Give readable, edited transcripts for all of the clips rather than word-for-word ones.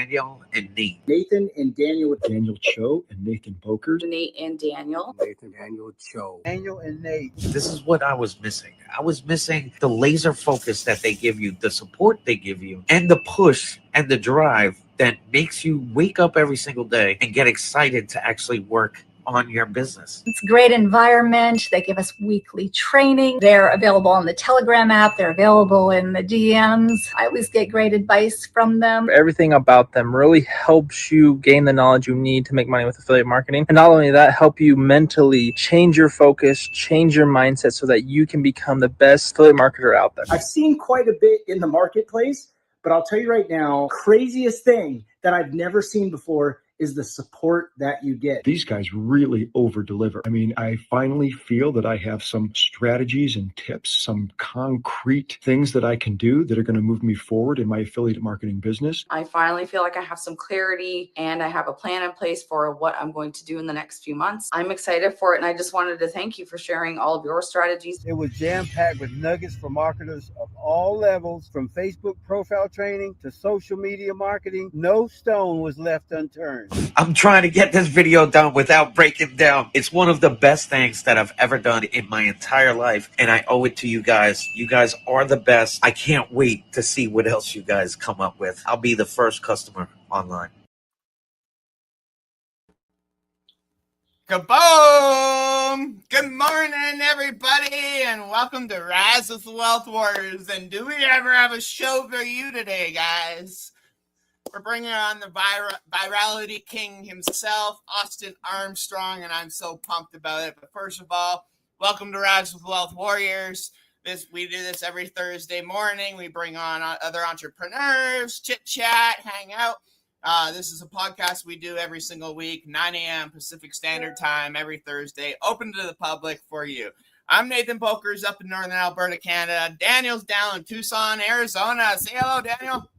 Daniel and Nate. Nathan and Daniel. Daniel Cho and Nathan Boker. Nate and Daniel. Nathan, Daniel Cho. Daniel and Nate. This is what I was missing. I was missing the laser focus that they give you, the support they give you, and the push and the drive that makes you wake up every single day and get excited to actually work on your business. It's a great environment. They give us weekly training. They're available on the Telegram app. They're available in the DMs. I always get great advice from them. Everything about them really helps you gain the knowledge you need to make money with affiliate marketing. And not only that, help you mentally change your focus, change your mindset so that you can become the best affiliate marketer out there. I've seen quite a bit in the marketplace, but I'll tell you right now, craziest thing that I've never seen before is the support that you get. These guys really over deliver. I mean, I finally feel that I have some strategies and tips, some concrete things that I can do that are going to move me forward in my affiliate marketing business. I finally feel like I have some clarity and I have a plan in place for what I'm going to do in the next few months. I'm excited for it, and I just wanted to thank you for sharing all of your strategies. It was jam-packed with nuggets for marketers of all levels, from Facebook profile training to social media marketing. No stone was left unturned. I'm trying to get this video done without breaking down. It's one of the best things that I've ever done in my entire life, and I owe it to you guys. You guys are the best. I can't wait to see what else you guys come up with. I'll be the first customer online. Kaboom! Good morning, everybody, and welcome to Rise with the Wealth Warriors. And do we ever have a show for you today, guys? We're bringing on the virality king himself, Austin Armstrong, and I'm so pumped about it. But first of all, welcome to Rise with Wealth Warriors. We do this every Thursday morning. We bring on other entrepreneurs, chit-chat, hang out. This is a podcast we do every single week, 9 a.m. Pacific Standard Time, every Thursday, open to the public for you. I'm Nathan Bokers up in Northern Alberta, Canada. Daniel's down in Tucson, Arizona. Say hello, Daniel.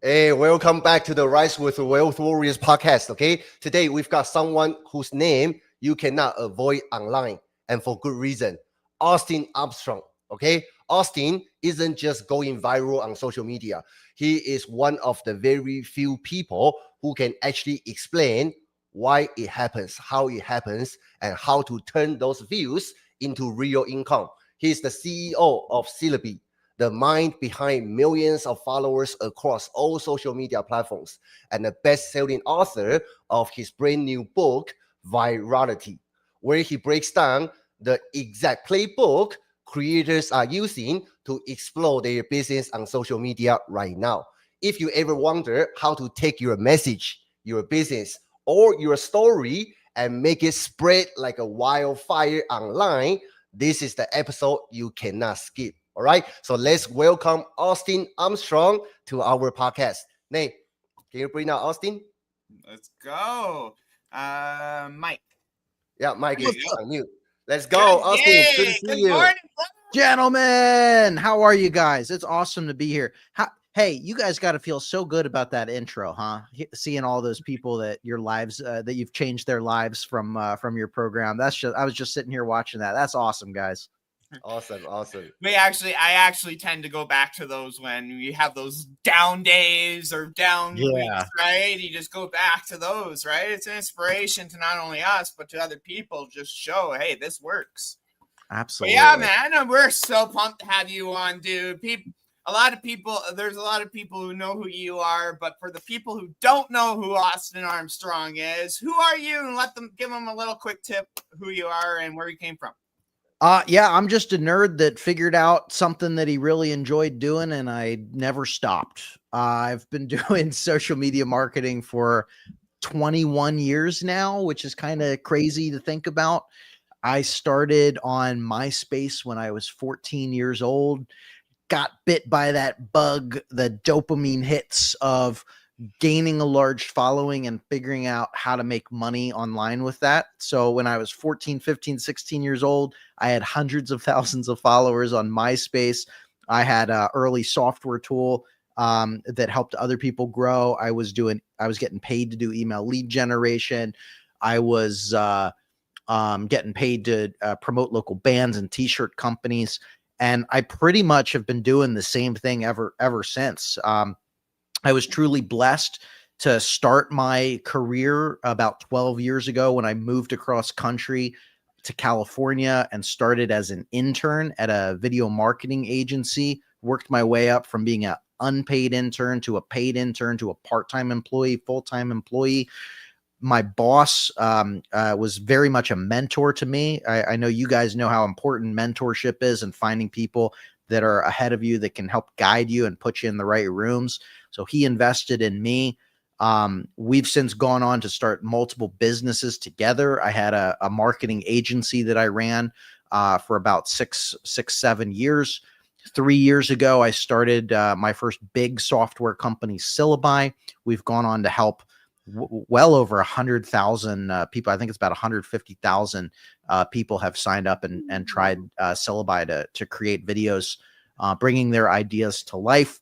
Hey, welcome back to the Rise with the Wealth Warriors podcast, okay? Today, we've got someone whose name you cannot avoid online, and for good reason. Austin Armstrong, okay? Austin isn't just going viral on social media. He is one of the very few people who can actually explain why it happens, how it happens, and how to turn those views into real income. He's the CEO of Syllabi, the mind behind millions of followers across all social media platforms, and the best-selling author of his brand new book, Virality, where he breaks down the exact playbook creators are using to explore their business on social media right now. If you ever wonder how to take your message, your business, or your story and make it spread like a wildfire online, this is the episode you cannot skip. All right, so let's welcome Austin Armstrong to our podcast. Nate, can you bring out Austin? Let's go. Mike. Yeah, Mike is on mute. Let's go, Austin. Good to see you. Morning, gentlemen. How are you guys? It's awesome to be here. Hey, you guys got to feel so good about that intro, huh? Seeing all those people that your lives, that you've changed their lives from your program. I was just sitting here watching that. That's awesome, guys. Awesome. I actually tend to go back to those when you have those down days or down weeks, right? You just go back to those, right? It's an inspiration to not only us, but to other people. Just show, hey, this works. Absolutely. But yeah, man, we're so pumped to have you on, dude. There's a lot of people who know who you are, but for the people who don't know who Austin Armstrong is, who are you? And give them a little quick tip who you are and where you came from. I'm just a nerd that figured out something that he really enjoyed doing, and I never stopped. I've been doing social media marketing for 21 years now, which is kind of crazy to think about. I started on MySpace when I was 14 years old, got bit by that bug, the dopamine hits of gaining a large following and figuring out how to make money online with that. So when I was 14, 15, 16 years old, I had hundreds of thousands of followers on MySpace. I had an early software tool that helped other people grow. I was getting paid to do email lead generation. I was getting paid to promote local bands and t-shirt companies. And I pretty much have been doing the same thing ever since. I was truly blessed to start my career about 12 years ago when I moved across country to California and started as an intern at a video marketing agency, worked my way up from being an unpaid intern to a paid intern to a part-time employee, full-time employee. My boss was very much a mentor to me. I know you guys know how important mentorship is and finding people that are ahead of you that can help guide you and put you in the right rooms. So he invested in me. We've since gone on to start multiple businesses together. I had a marketing agency that I ran for about 7 years. 3 years ago, I started my first big software company, Syllabi. We've gone on to help well over 100,000 people. I think it's about 150,000 people have signed up and tried Syllabi to create videos, bringing their ideas to life.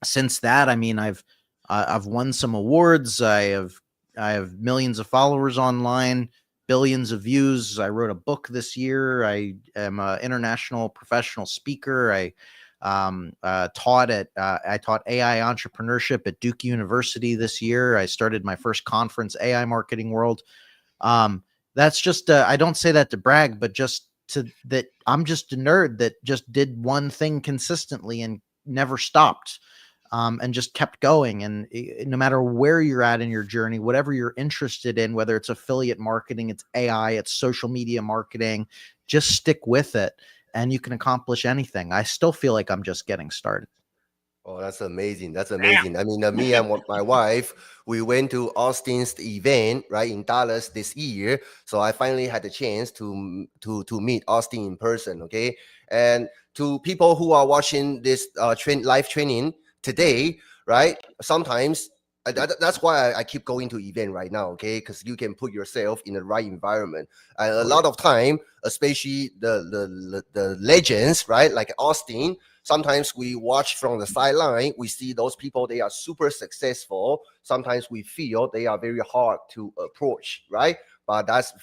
Since that, I mean, I've won some awards. I have millions of followers online, billions of views. I wrote a book this year. I am an international professional speaker. I taught AI entrepreneurship at Duke University this year. I started my first conference, AI Marketing World. That's just I don't say that to brag, but just that I'm just a nerd that just did one thing consistently and never stopped. And just kept going. And no matter where you're at in your journey, whatever you're interested in, whether it's affiliate marketing, it's AI, it's social media marketing, just stick with it and you can accomplish anything. I still feel like I'm just getting started. Oh, that's amazing. That's amazing. I mean, me and my wife, we went to Austin's event, right, in Dallas this year. So I finally had the chance to meet Austin in person, okay? And to people who are watching this live training today, right, sometimes that's why I keep going to event right now, okay? Because you can put yourself in the right environment. And a lot of time, especially the legends, right, like Austin, sometimes we watch from the sideline, we see those people, they are super successful. Sometimes we feel they are very hard to approach, right? But that's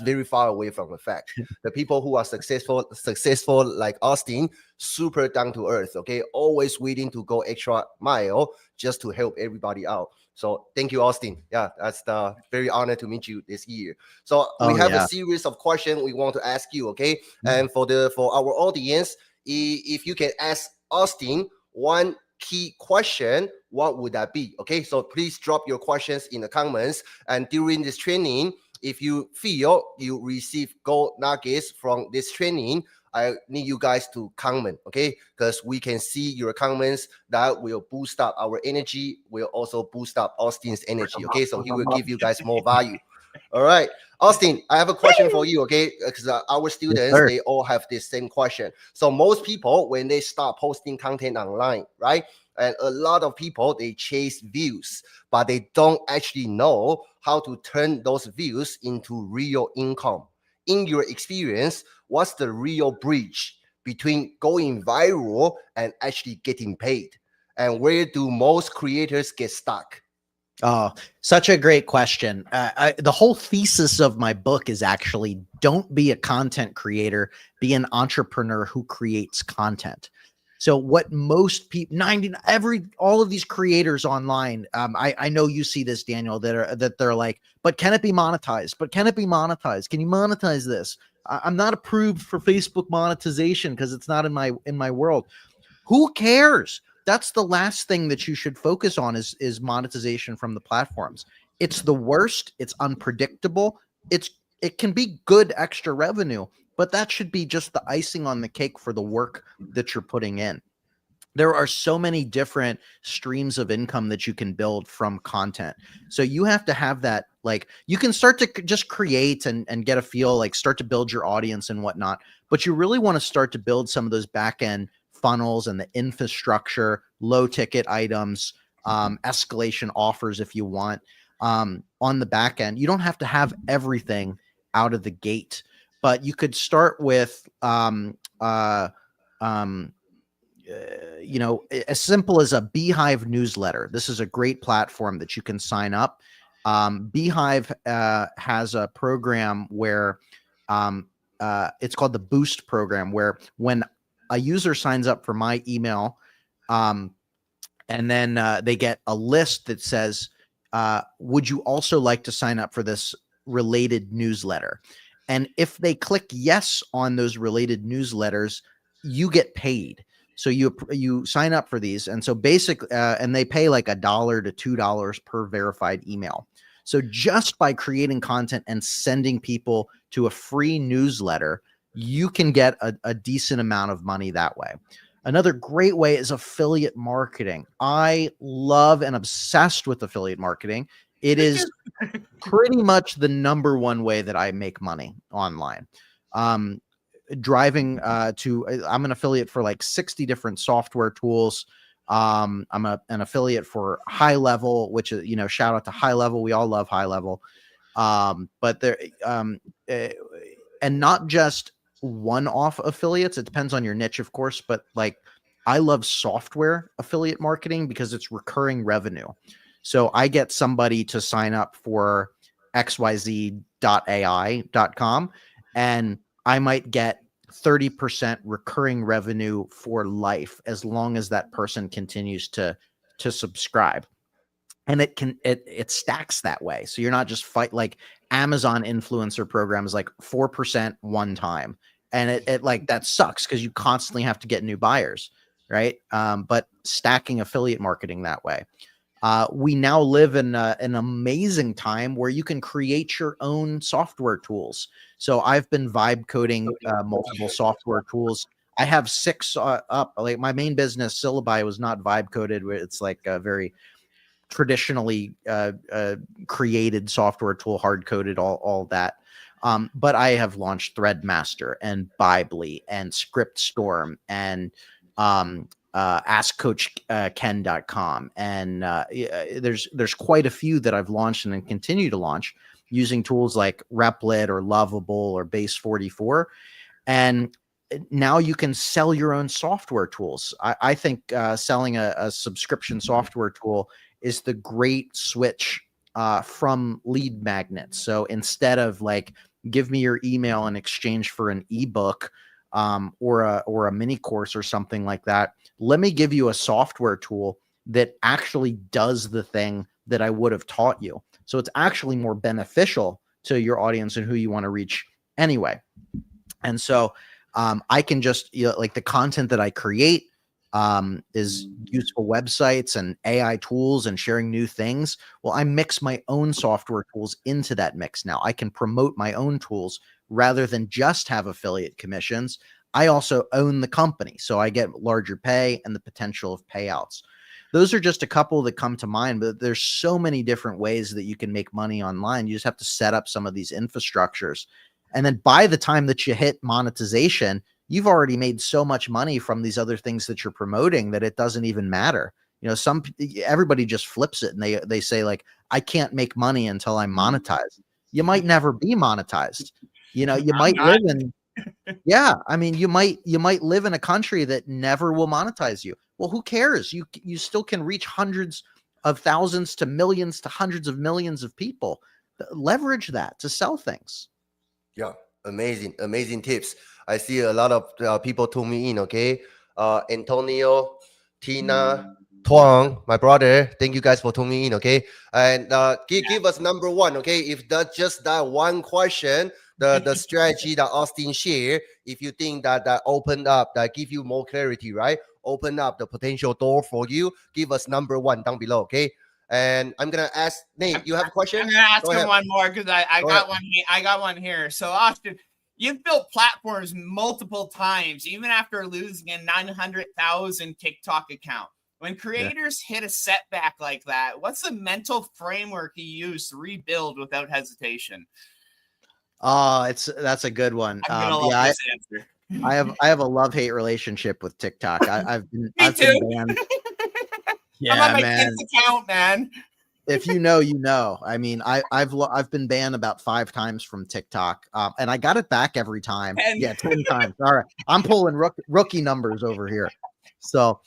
very far away from the fact. The people who are successful like Austin, super down to earth, okay? Always willing to go extra mile just to help everybody out. So thank you, Austin. Yeah, that's very honored to meet you this year. So we have a series of questions we want to ask you, okay? And for our audience, if you can ask Austin one key question, what would that be? Okay, so please drop your questions in the comments. And during this training, if you feel you receive gold nuggets from this training, I need you guys to comment, okay? Because we can see your comments. That will boost up our energy, will also boost up Austin's energy, okay? So he will give you guys more value. All right, Austin, I have a question for you, okay? Because our students, they all have this same question. So most people, when they start posting content online, right? And a lot of people, they chase views, but they don't actually know how to turn those views into real income. In your experience, what's the real bridge between going viral and actually getting paid? And where do most creators get stuck? Oh, such a great question. The whole thesis of my book is actually don't be a content creator, be an entrepreneur who creates content. So what most people, all of these creators online, I know you see this, Daniel, that they're like, but can it be monetized? But can it be monetized? Can you monetize this? I'm not approved for Facebook monetization because it's not in my world. Who cares? That's the last thing that you should focus on is monetization from the platforms. It's the worst. It's unpredictable. It can be good extra revenue, but that should be just the icing on the cake for the work that you're putting in. There are so many different streams of income that you can build from content. So you have to have that, like, you can start to just create and get a feel, like start to build your audience and whatnot, but you really want to start to build some of those back end funnels and the infrastructure, low ticket items, escalation offers if you want, on the back end. You don't have to have everything out of the gate, but you could start with as simple as a Beehive newsletter. This is a great platform that you can sign up. Beehive has a program where it's called the Boost program, where when a user signs up for my email And then they get a list that says, would you also like to sign up for this related newsletter? And if they click yes on those related newsletters, you get paid. So you sign up for these. And so basically, and they pay like $1 to $2 per verified email. So just by creating content and sending people to a free newsletter, you can get a decent amount of money that way. Another great way is affiliate marketing. I love and obsessed with affiliate marketing. It is pretty much the number one way that I make money online. Driving I'm an affiliate for like 60 different software tools. I'm an affiliate for High Level, which is, shout out to High Level. We all love High Level. But there, and not just one-off affiliates. It depends on your niche, of course, but like I love software affiliate marketing because it's recurring revenue. So I get somebody to sign up for xyz.ai.com and I might get 30% recurring revenue for life as long as that person continues to subscribe. And it stacks that way. So you're not just like Amazon influencer programs, like 4% one time. And it like that sucks because you constantly have to get new buyers, right? But stacking affiliate marketing that way. We now live in an amazing time where you can create your own software tools. So I've been vibe coding multiple software tools. I have 6 up. Like my main business, Syllabi, was not vibe coded. It's like a very traditionally created software tool, hard coded, all that. But I have launched Threadmaster and Bibly and ScriptStorm and AskCoachKen.com. And there's quite a few that I've launched and continue to launch using tools like Replit or Lovable or Base 44. And now you can sell your own software tools. I think selling a subscription software tool is the great switch from lead magnets. So instead of like, give me your email in exchange for an ebook or a mini course or something like that, let me give you a software tool that actually does the thing that I would have taught you. So it's actually more beneficial to your audience and who you want to reach anyway. And so I can just, like the content that I create is useful websites and AI tools and sharing new things. Well, I mix my own software tools into that mix now. I can promote my own tools rather than just have affiliate commissions. I also own the company, so I get larger pay and the potential of payouts. Those are just a couple that come to mind, but there's so many different ways that you can make money online. You just have to set up some of these infrastructures. And then by the time that you hit monetization, you've already made so much money from these other things that you're promoting that it doesn't even matter. Everybody just flips it and they say like, I can't make money until I'm monetized. You might never be monetized. You might live in, you might live in a country that never will monetize you. Well, who cares? You still can reach hundreds of thousands to millions to hundreds of millions of people. Leverage that to sell things. Yeah, amazing tips. I see a lot of people tune me in. Okay, Antonio, Tina, Tuang, my brother. Thank you guys for tuning in. Okay, and give us number one. Okay, if that's just that one question, the strategy that Austin shared, if you think that opened up, that give you more clarity, right? Open up the potential door for you. Give us number one down below. Okay. And I'm gonna ask Nate. You have a question? I'm gonna ask him one more because I got one. I got one here. So Austin, you've built platforms multiple times, even after losing a 900,000 TikTok account. When creators hit a setback like that, what's the mental framework you use to rebuild without hesitation? That's a good one. I'm gonna love this answer. I have a love-hate relationship with TikTok. I've been banned. I'm on my kid's account, man. If you know, you know. I mean, I've been banned about 5 times from TikTok, and I got it back every time. 10 times. All right, I'm pulling rookie numbers over here. So,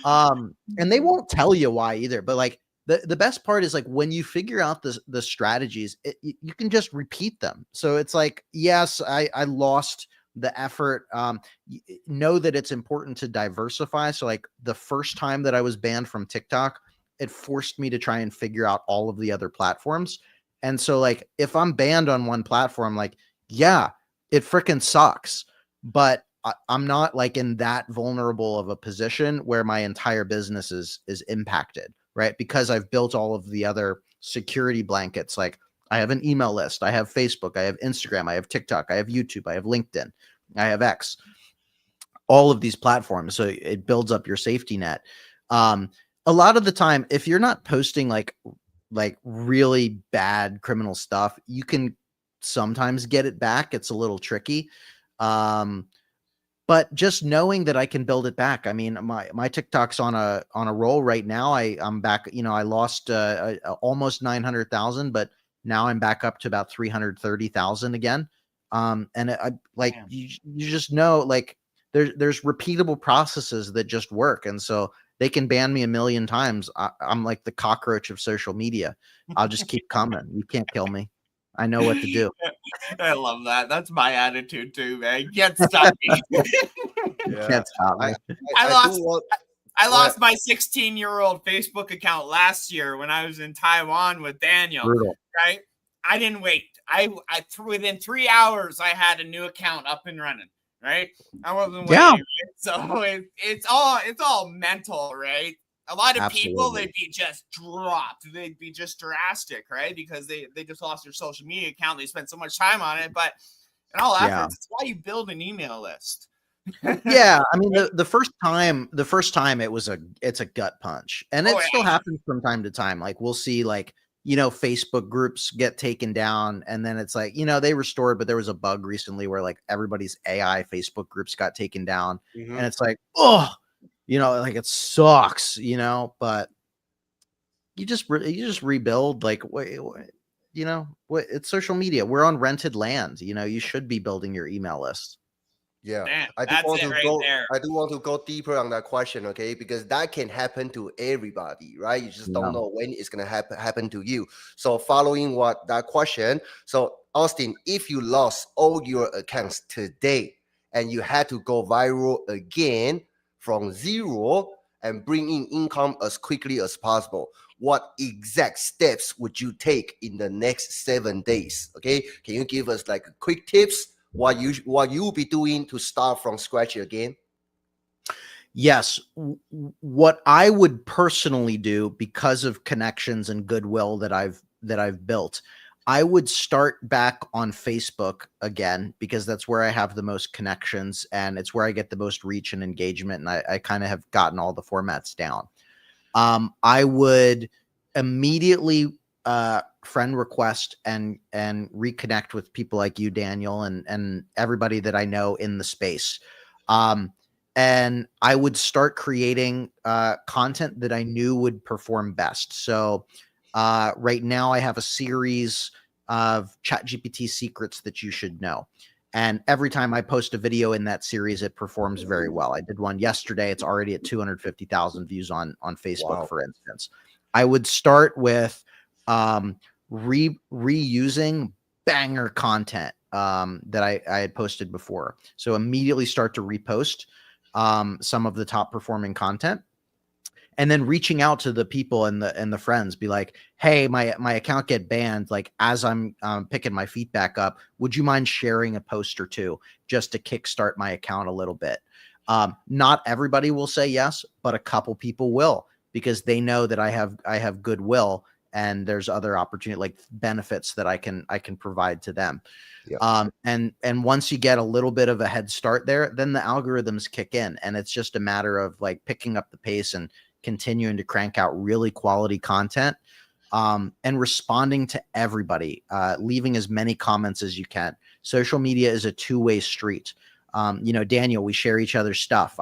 and they won't tell you why either. But like the best part is like when you figure out the strategies, you can just repeat them. So it's like, yes, I lost the effort. Know that it's important to diversify. So like the first time that I was banned from TikTok, it forced me to try and figure out all of the other platforms. And so like if I'm banned on one platform, like, yeah, it freaking sucks, but I'm not like in that vulnerable of a position where my entire business is impacted, right? Because I've built all of the other security blankets. Like I have an email list, I have Facebook, I have Instagram, I have TikTok, I have YouTube, I have LinkedIn, I have X, all of these platforms. So it builds up your safety net. A lot of the time, if you're not posting like really bad criminal stuff, you can sometimes get it back. It's a little tricky. But just knowing that I can build it back. I mean, my TikTok's on a roll right now. I'm back, I lost almost 900,000, but now I'm back up to about 330,000 again. And I like, you just know, like there's repeatable processes that just work. And so they can ban me a million times. I'm like the cockroach of social media. I'll just keep coming. You can't kill me. I know what to do. I love that. That's my attitude too, man. Can't stop me. Can't stop me. I lost my 16-year-old Facebook account last year when I was in Taiwan with Daniel. Brutal. Right? I didn't wait. Within 3 hours, I had a new account up and running. Right? I wasn't waiting. Yeah. Right? So it's all mental, right? A lot of people, they'd be just dropped. They'd be just drastic, right? Because they just lost their social media account. They spent so much time on it. But in all efforts, it's why you build an email list. Yeah, I mean the first time it's a gut punch, and it still happens from time to time. Like we'll see like Facebook groups get taken down, and then it's like they restored, but there was a bug recently where like everybody's AI Facebook groups got taken down, and it's like like it sucks, but you just rebuild. Like it's social media. We're on rented land. You should be building your email list. Yeah, Damn, I do want to go deeper on that question, okay? Because that can happen to everybody, right? You just don't know when it's gonna happen to you. So following what that question, so Austin, if you lost all your accounts today and you had to go viral again from zero and bring in income as quickly as possible, what exact steps would you take in the next 7 days? Okay, can you give us like quick tips? What you'll be doing to start from scratch again? Yes. What I would personally do, because of connections and goodwill that I've built, I would start back on Facebook again, because that's where I have the most connections and it's where I get the most reach and engagement. And I kind of have gotten all the formats down. I would immediately friend request and reconnect with people like you, Daniel, and everybody that I know in the space. And I would start creating content that I knew would perform best. So right now I have a series of ChatGPT secrets that you should know. And every time I post a video in that series, it performs very well. I did one yesterday. It's already at 250,000 views on Facebook, for instance. I would start with reusing banger content that I had posted before. So immediately start to repost some of the top performing content, and then reaching out to the people and the friends, be like, hey, my account get banned. Like as I'm picking my feet back up, would you mind sharing a post or two just to kickstart my account a little bit? Not everybody will say yes, but a couple people will, because they know that I have goodwill and there's other opportunity, like benefits that I can provide to them. Yep. And once you get a little bit of a head start there, then the algorithms kick in, and it's just a matter of like picking up the pace and continuing to crank out really quality content, and responding to everybody, leaving as many comments as you can. Social media is a two-way street. Daniel, we share each other's stuff.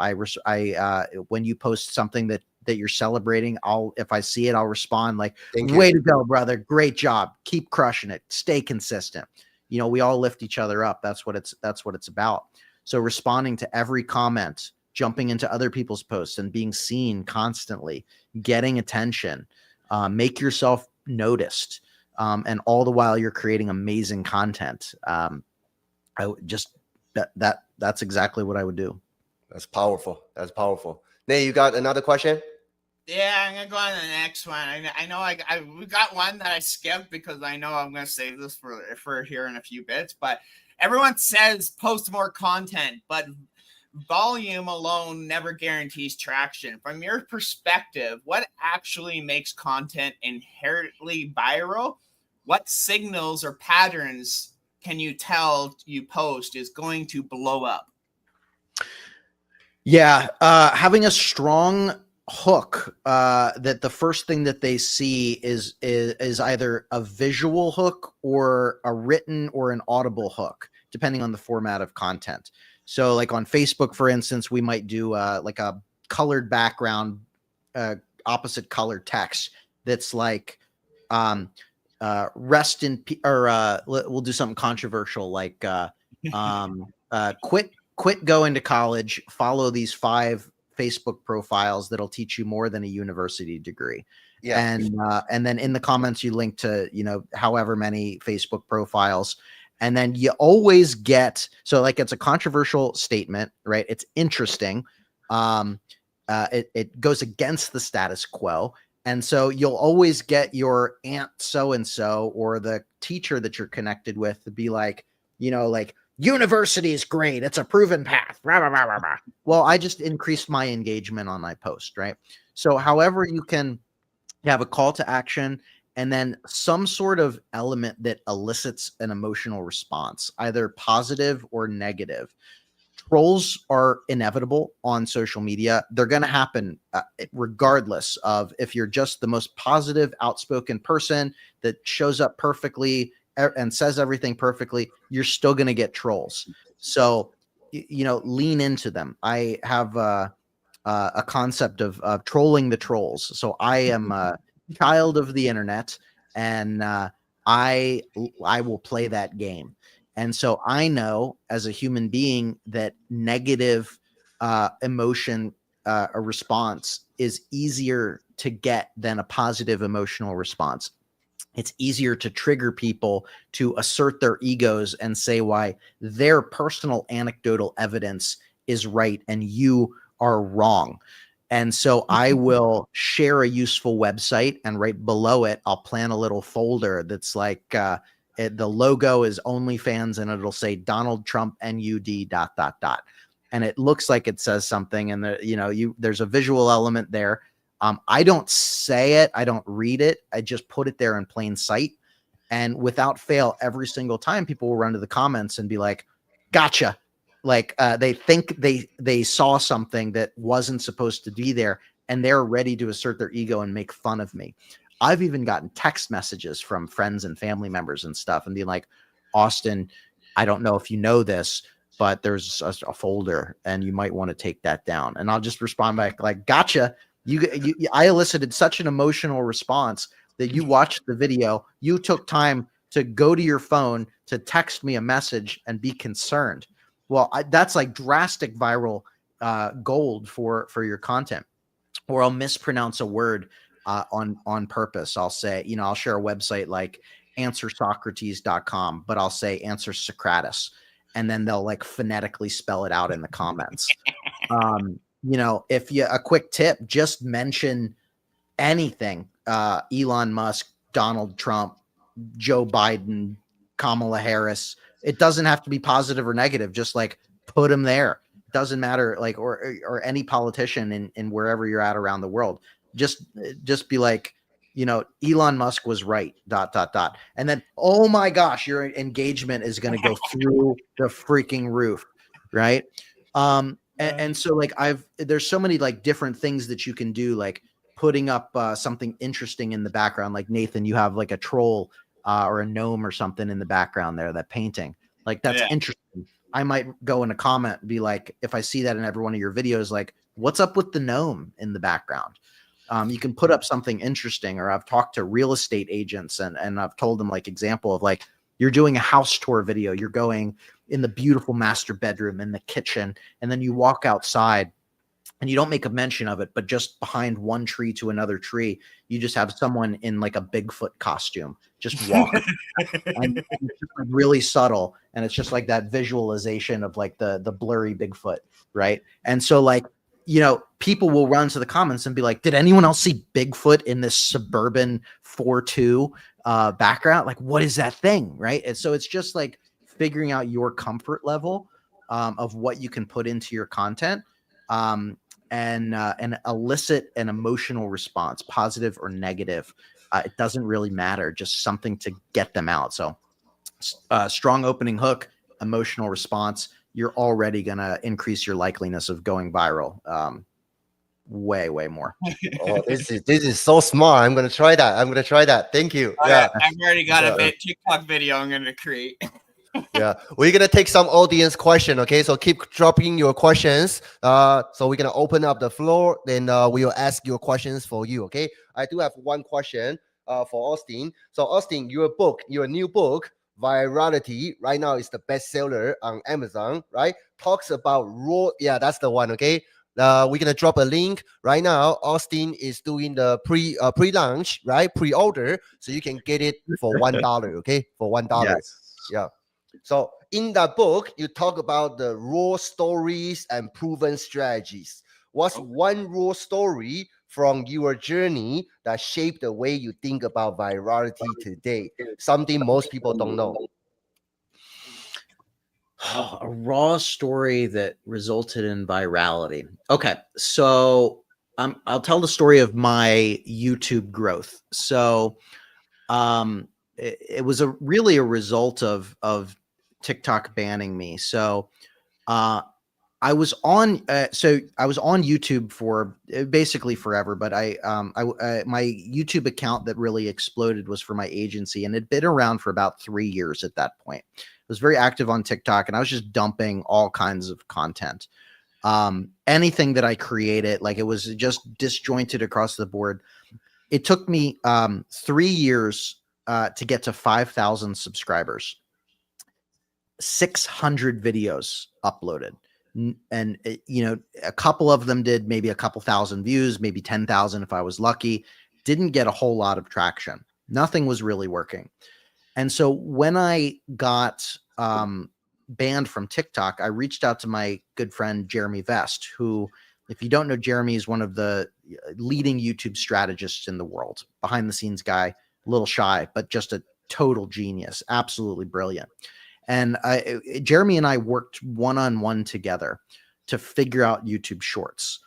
When you post something that you're celebrating, if I see it, I'll respond like, way to go, brother. Great job. Keep crushing it. Stay consistent. We all lift each other up. That's what it's about. So responding to every comment, jumping into other people's posts and being seen constantly, getting attention, make yourself noticed. And all the while you're creating amazing content. I just That's exactly what I would do. That's powerful. That's powerful. Nate, you got another question? Yeah, I'm gonna go on to the next one. I know we got one that I skipped because I know I'm gonna save this for here in a few bits. But everyone says post more content, but volume alone never guarantees traction. From your perspective, what actually makes content inherently viral? What signals or patterns can you tell you post is going to blow up? Yeah, having a strong hook that the first thing that they see is either a visual hook or a written or an audible hook, depending on the format of content. So, like on Facebook, for instance, we might do like a colored background, opposite color text that's like rest in or we'll do something controversial like quit going to college, follow these 5 Facebook profiles that'll teach you more than a university degree. Yeah. And then in the comments you link to, however many Facebook profiles. And then you always get, so like it's a controversial statement, right? It's interesting. It goes against the status quo. And so you'll always get your aunt so-and-so or the teacher that you're connected with to be like, like, university is great. It's a proven path. Rah, rah, rah, rah, rah. Well, I just increased my engagement on my post, right? So however you can have a call to action and then some sort of element that elicits an emotional response, either positive or negative. Trolls are inevitable on social media. They're going to happen regardless of if you're just the most positive, outspoken person that shows up perfectly and says everything perfectly, you're still going to get trolls. So, lean into them. I have a concept of trolling the trolls. So I am a child of the internet, and I will play that game. And so I know as a human being that negative emotion, a response is easier to get than a positive emotional response. It's easier to trigger people to assert their egos and say why their personal anecdotal evidence is right and you are wrong. And so I will share a useful website, and right below it, I'll plan a little folder that's like the logo is OnlyFans, and it'll say Donald Trump NUD ... And it looks like it says something, and there's a visual element there. I don't say it. I don't read it. I just put it there in plain sight. And without fail, every single time people will run to the comments and be like, gotcha. Like they think they saw something that wasn't supposed to be there, and they're ready to assert their ego and make fun of me. I've even gotten text messages from friends and family members and stuff and being like, Austin, I don't know if you know this, but there's a folder and you might want to take that down. And I'll just respond back like, gotcha. I elicited such an emotional response that you watched the video. You took time to go to your phone to text me a message and be concerned. Well, that's like drastic viral gold for your content. Or I'll mispronounce a word on purpose. I'll say, I'll share a website like answersocrates.com, but I'll say answer Socrates, and then they'll like phonetically spell it out in the comments. If you a quick tip, just mention anything, Elon Musk, Donald Trump, Joe Biden, Kamala Harris. It doesn't have to be positive or negative. Just like put them there. Doesn't matter. Like, or any politician in wherever you're at around the world. Just be like, Elon Musk was right, ... And then, oh my gosh, your engagement is going to go through the freaking roof. Right. And so like there's so many like different things that you can do, like putting up something interesting in the background. Like Nathan, you have like a troll or a gnome or something in the background there, that painting, like that's interesting. I might go in a comment and be like, if I see that in every one of your videos, like what's up with the gnome in the background? You can put up something interesting. Or I've talked to real estate agents and I've told them like example of like, you're doing a house tour video. You're going in the beautiful master bedroom, in the kitchen, and then you walk outside and you don't make a mention of it, but just behind one tree to another tree, you just have someone in like a Bigfoot costume just walking. And it's just like really subtle, and it's just like that visualization of like the blurry Bigfoot, right? And so like, you know, people will run to the comments and be like, did anyone else see Bigfoot in this suburban 4.2 background? Like, what is that thing, right? And so it's just like figuring out your comfort level of what you can put into your content, and elicit an emotional response, positive or negative. It doesn't really matter, just something to get them out. So strong opening hook, emotional response, you're already going to increase your likeliness of going viral. Way more. Oh, this is so smart. I'm gonna try that. Thank you. Yeah, I've already got a TikTok video I'm gonna create. yeah. We're gonna take some audience question. Okay, so keep dropping your questions. So we're gonna open up the floor. Then we will ask your questions for you. Okay. I do have one question. For Austin. So Austin, your new book, Virality, right now is the bestseller on Amazon. Right? Talks about raw. Yeah, that's the one. Okay. We're gonna drop a link right now. Austin is doing the pre-launch, right? Pre-order, so you can get it for $1. Okay, for $1. Yes. Yeah. So in that book, you talk about the raw stories and proven strategies. What's one raw story from your journey that shaped the way you think about virality today? Something most people don't know. A raw story that resulted in virality. Okay, so I'll tell the story of my YouTube growth. So it was really a result of TikTok banning me. So I was on YouTube for basically forever, but my YouTube account that really exploded was for my agency, and it'd been around for about 3 years at that point. I was very active on TikTok, and I was just dumping all kinds of content. Anything that I created, like it was just disjointed across the board. It took me 3 years to get to 5,000 subscribers, 600 videos uploaded. And you know, a couple of them did maybe a couple thousand views, maybe 10,000 if I was lucky. Didn't get a whole lot of traction. Nothing was really working. And so when I got banned from TikTok, I reached out to my good friend Jeremy Vest, who, if you don't know, Jeremy is one of the leading YouTube strategists in the world. Behind the scenes guy, a little shy, but just a total genius, absolutely brilliant. And Jeremy and I worked one-on-one together to figure out YouTube Shorts.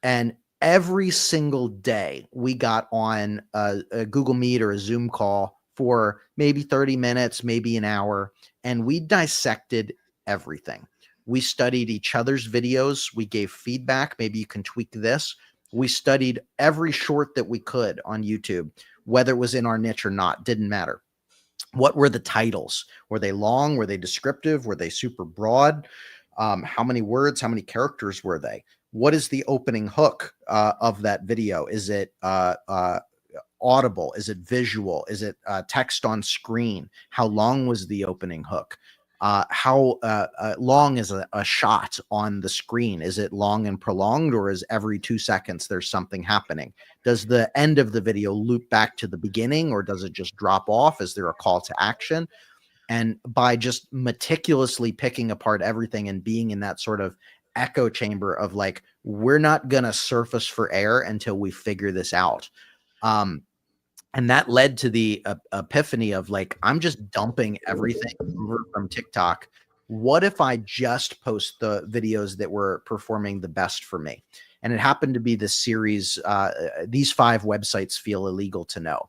And every single day we got on a Google Meet or a Zoom call for maybe 30 minutes, maybe an hour, and we dissected everything. We studied each other's videos. We gave feedback. Maybe you can tweak this. We studied every short that we could on YouTube, whether it was in our niche or not, didn't matter. What were the titles? Were they long? Were they descriptive? Were they super broad? How many words, how many characters were they? What is the opening hook of that video? Is it audible? Is it visual? Is it text on screen? How long was the opening hook? How long is a shot on the screen? Is it long and prolonged, or is every 2 seconds there's something happening? Does the end of the video loop back to the beginning, or does it just drop off? Is there a call to action? And by just meticulously picking apart everything and being in that sort of echo chamber of like, we're not going to surface for air until we figure this out. And that led to the epiphany of like, I'm just dumping everything over from TikTok. What if I just post the videos that were performing the best for me? And it happened to be this series, These 5 Websites Feel Illegal to Know,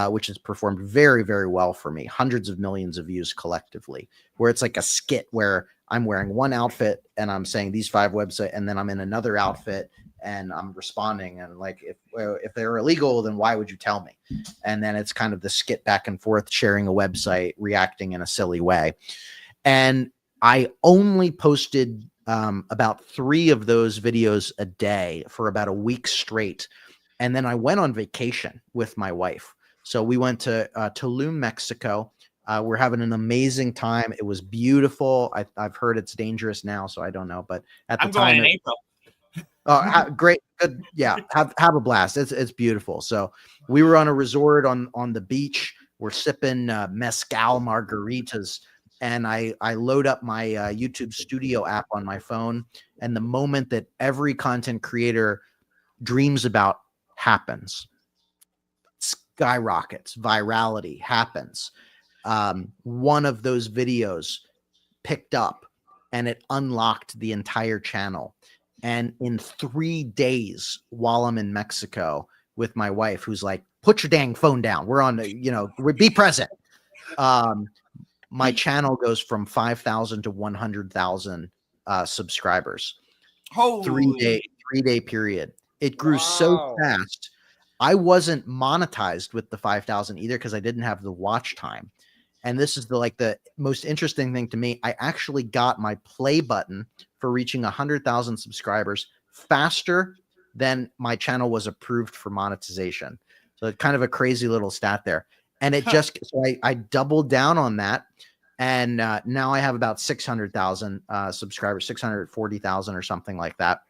which has performed very, very well for me. Hundreds of millions of views collectively, where it's like a skit where I'm wearing one outfit and I'm saying these 5 websites, and then I'm in another outfit and I'm responding, and like, if they're illegal, then why would you tell me? And then it's kind of the skit back and forth, sharing a website, reacting in a silly way. And I only posted about 3 of those videos a day for about a week straight. And then I went on vacation with my wife. So we went to Tulum, Mexico. We're having an amazing time. It was beautiful. I've heard it's dangerous now, so I don't know. But at the I'm going time, in April. Great. Good. Yeah. Have a blast. It's beautiful. So we were on a resort on the beach. We're sipping mezcal margaritas, and I load up my YouTube Studio app on my phone. And the moment that every content creator dreams about happens, skyrockets, virality happens. One of those videos picked up and it unlocked the entire channel. And in 3 days, while I'm in Mexico with my wife, who's like, put your dang phone down. We're on, be present. My channel goes from 5,000 to 100,000 subscribers. Holy. 3 day period. It grew so fast. I wasn't monetized with the 5,000 either because I didn't have the watch time. And this is the most interesting thing to me. I actually got my play button for reaching 100,000 subscribers faster than my channel was approved for monetization. So it's kind of a crazy little stat there. And it just, so I doubled down on that. And now I have about 600,000 subscribers, 640,000 or something like that.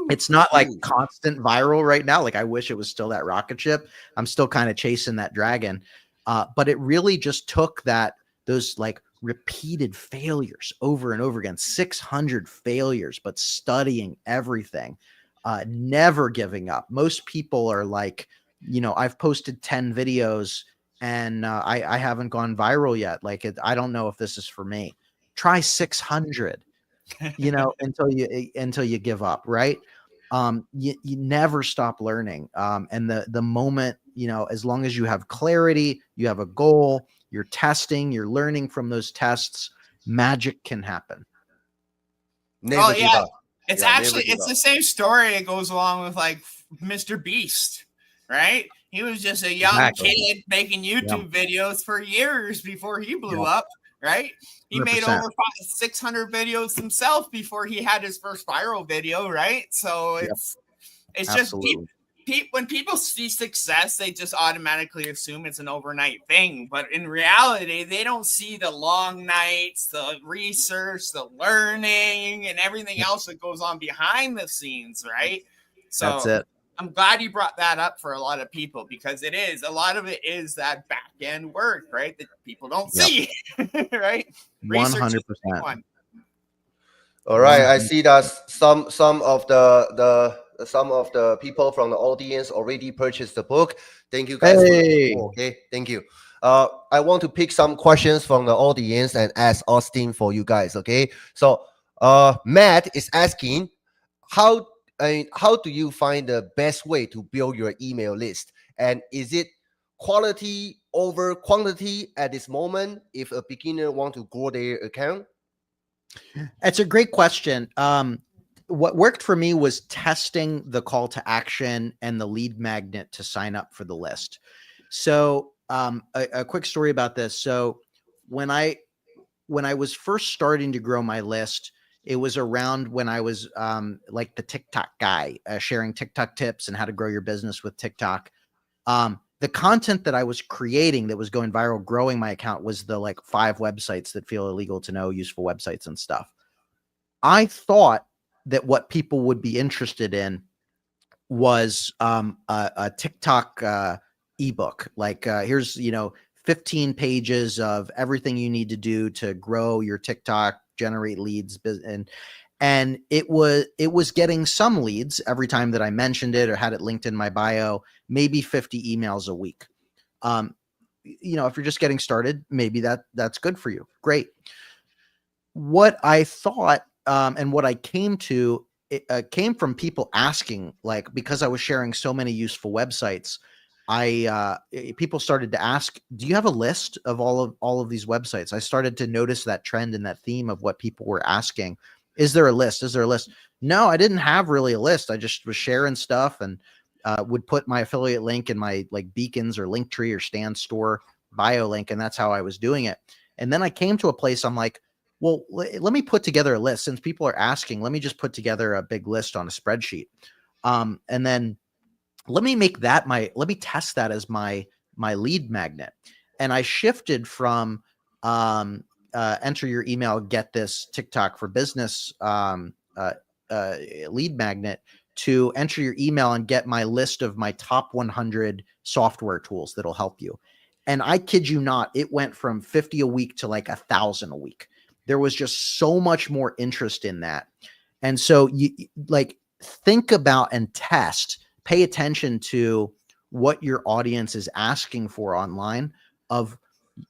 It's not like constant viral right now. Like I wish it was still that rocket ship. I'm still kind of chasing that dragon. But it really just took those like repeated failures over and over again, 600 failures, but studying everything, never giving up. Most people are like, I've posted 10 videos and I haven't gone viral yet. Like I don't know if this is for me. Try 600, until you give up. Right. You never stop learning. And the moment, as long as you have clarity, you have a goal, you're testing, you're learning from those tests, magic can happen. Never give up. It's the same story. It goes along with like Mr. Beast, right? He was just a young kid making YouTube videos for years before he blew up, right? He 100%. Made over 600 videos himself before he had his first viral video, right? So it's just when people see success, they just automatically assume it's an overnight thing. But in reality, they don't see the long nights, the research, the learning, and everything else that goes on behind the scenes, right? So that's it. I'm glad you brought that up for a lot of people because a lot of it is that back end work, right? That people don't see, right? 100%. All right, I see that some of the people from the audience already purchased the book. Thank you guys. Okay, thank you. I want to pick some questions from the audience and ask Austin for you guys. Okay, so Matt is asking, how do you find the best way to build your email list? And is it quality over quantity at this moment if a beginner want to grow their account? That's a great question. What worked for me was testing the call to action and the lead magnet to sign up for the list. So a quick story about this. So when I was first starting to grow my list, it was around when I was like the TikTok guy, sharing TikTok tips and how to grow your business with TikTok. The content that I was creating that was going viral, growing my account, was the like 5 websites that feel illegal to know, useful websites and stuff. I thought that what people would be interested in was a TikTok ebook. Like here's 15 pages of everything you need to do to grow your TikTok, generate leads, and it was getting some leads every time that I mentioned it or had it linked in my bio, maybe 50 emails a week. If you're just getting started, maybe that's good for you. Great. What I thought and what I came to, it came from people asking, like, because I was sharing so many useful websites, people started to ask, do you have a list of all of these websites? I started to notice that trend and that theme of what people were asking. Is there a list? Is there a list? No, I didn't have really a list. I just was sharing stuff and would put my affiliate link in my like Beacons or Linktree or Stan Store bio link. And that's how I was doing it. And then I came to a place I'm like, well, let me put together a list. Since people are asking, let me just put together a big list on a spreadsheet. And then let me test that as my lead magnet. And I shifted from enter your email, get this TikTok for business lead magnet to enter your email and get my list of my top 100 software tools that'll help you. And I kid you not, it went from 50 a week to like 1,000 a week. There was just so much more interest in that. And so you like think about and test, pay attention to what your audience is asking for online, of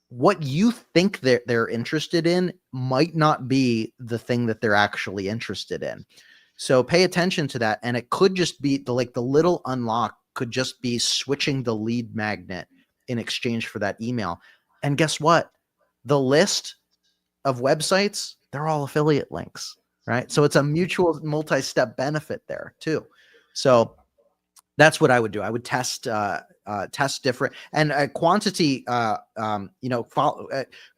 what you think they're interested in might not be the thing that they're actually interested in. So pay attention to that. And it could just be the little unlock could just be switching the lead magnet in exchange for that email. And guess what? The list of websites, they're all affiliate links, right? So it's a mutual multi-step benefit there too. So that's what I would do. I would test different, and quantity.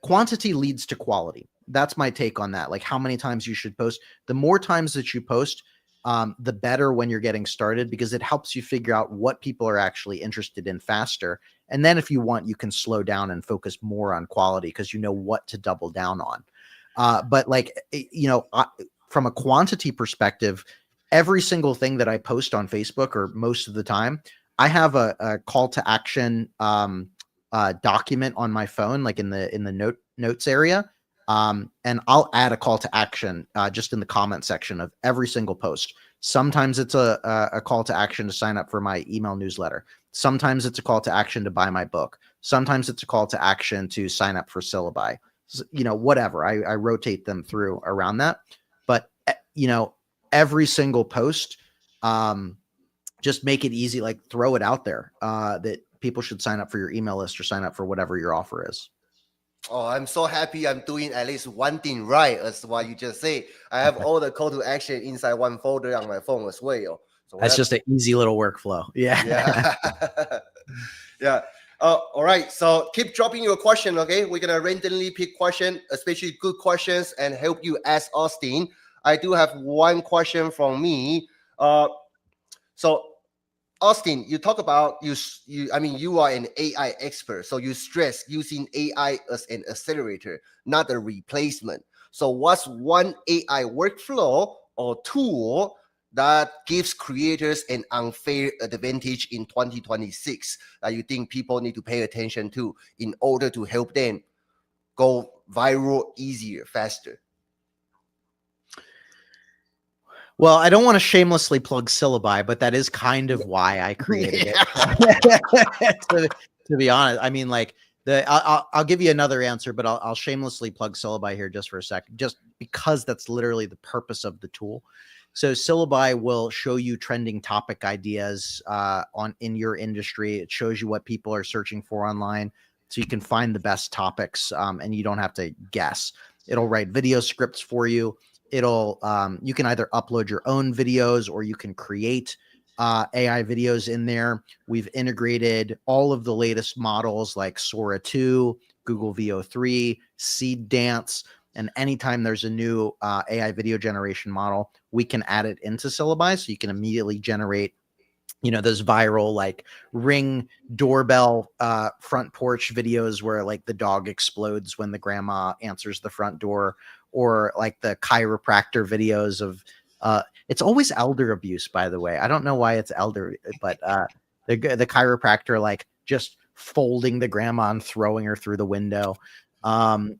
Quantity leads to quality. That's my take on that. Like how many times you should post. The more times that you post, the better when you're getting started, because it helps you figure out what people are actually interested in faster. And then if you want, you can slow down and focus more on quality because you know what to double down on. But from a quantity perspective, every single thing that I post on Facebook, or most of the time, I have a call to action document on my phone, like in the notes area. And I'll add a call to action just in the comment section of every single post. Sometimes it's a call to action to sign up for my email newsletter. Sometimes it's a call to action to buy my book. Sometimes it's a call to action to sign up for Syllabi. Whatever. I rotate them through around that. But, every single post, just make it easy, like throw it out there that people should sign up for your email list or sign up for whatever your offer is. Oh, I'm so happy I'm doing at least one thing right, as what you just say. I have all the call to action inside one folder on my phone as well. So that's just an easy little workflow. Yeah. Yeah. Yeah. All right. So keep dropping your question. Okay. We're going to randomly pick question, especially good questions, and help you ask Austin. I do have one question from me. So Austin, you talk about you are an AI expert, so you stress using AI as an accelerator, not a replacement. So what's one AI workflow or tool that gives creators an unfair advantage in 2026 that you think people need to pay attention to in order to help them go viral easier, faster? Well, I don't want to shamelessly plug Syllabi, but that is kind of why I created it. to be honest, I mean, like I'll give you another answer, but I'll shamelessly plug Syllabi here just for a second, just because that's literally the purpose of the tool. So Syllabi will show you trending topic ideas in your industry. It shows you what people are searching for online, so you can find the best topics, and you don't have to guess. It'll write video scripts for you. It'll you can either upload your own videos or you can create AI videos in there. We've integrated all of the latest models like Sora 2, Google VO3, Seed Dance, and anytime there's a new AI video generation model, we can add it into Syllabi, so you can immediately generate those viral like Ring doorbell front porch videos where like the dog explodes when the grandma answers the front door, or like the chiropractor videos of it's always elder abuse, by the way. I don't know why it's elder, but the chiropractor like just folding the grandma and throwing her through the window,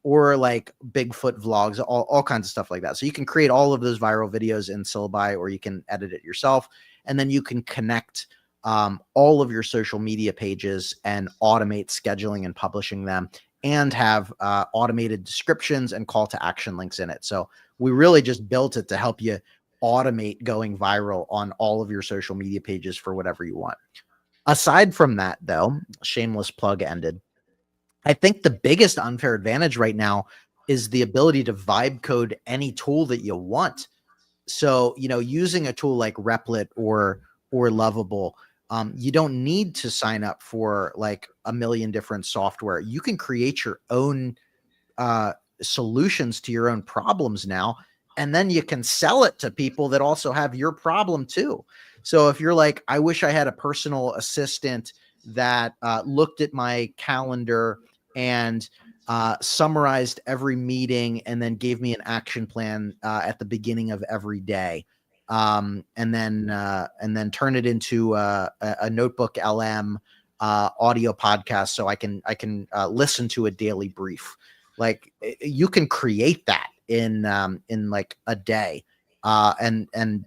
or like Bigfoot vlogs, all kinds of stuff like that. So you can create all of those viral videos in Syllabi, or you can edit it yourself. And then you can connect all of your social media pages and automate scheduling and publishing them, and have automated descriptions and call to action links in it. So we really just built it to help you automate going viral on all of your social media pages for whatever you want. Aside from that, though, shameless plug ended, I think the biggest unfair advantage right now is the ability to vibe code any tool that you want. So, using a tool like Replit or Lovable, you don't need to sign up for like a million different software. You can create your own solutions to your own problems now, and then you can sell it to people that also have your problem too. So if you're like, I wish I had a personal assistant that looked at my calendar and summarized every meeting and then gave me an action plan at the beginning of every day, and then turn it into a Notebook LM audio podcast, so I can listen to a daily brief. Like, you can create that in like a day, and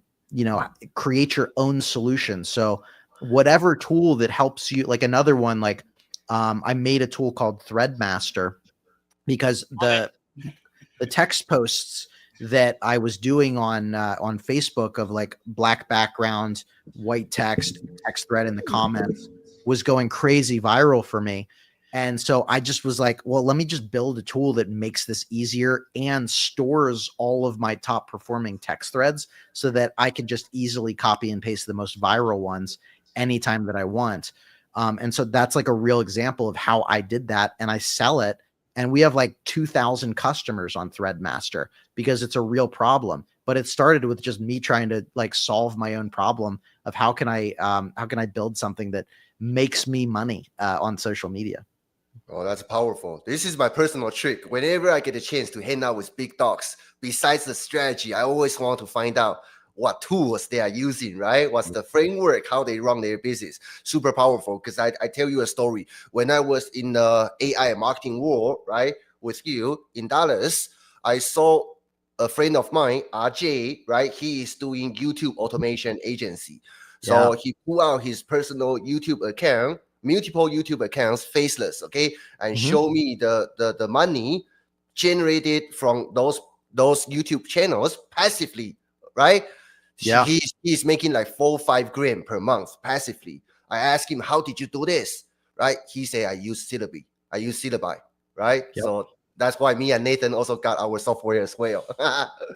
create your own solution. So whatever tool that helps you, like another one, like I made a tool called Threadmaster, because the text posts that I was doing on Facebook of like black background, white text thread in the comments was going crazy viral for me. And so I just was like, well, let me just build a tool that makes this easier and stores all of my top performing text threads so that I can just easily copy and paste the most viral ones anytime that I want. And so that's like a real example of how I did that, and I sell it. And we have like 2,000 customers on Threadmaster because it's a real problem. But it started with just me trying to like solve my own problem of how can I build something that makes me money on social media. Oh, that's powerful. This is my personal trick. Whenever I get a chance to hang out with big dogs, besides the strategy, I always want to find out what tools they are using, right? What's the framework, how they run their business. Super powerful. Because I tell you a story. When I was in the AI marketing world, right, with you in Dallas, I saw a friend of mine, RJ, right? He is doing YouTube automation agency. So he pulled out his personal YouTube account, multiple YouTube accounts, faceless, okay, and show me the money generated from those YouTube channels passively, right? Yeah. He's making like 4 or 5 grand per month passively. I asked him, how did you do this? Right? He said, I use Syllabi, right? Yep. So that's why me and Nathan also got our software as well.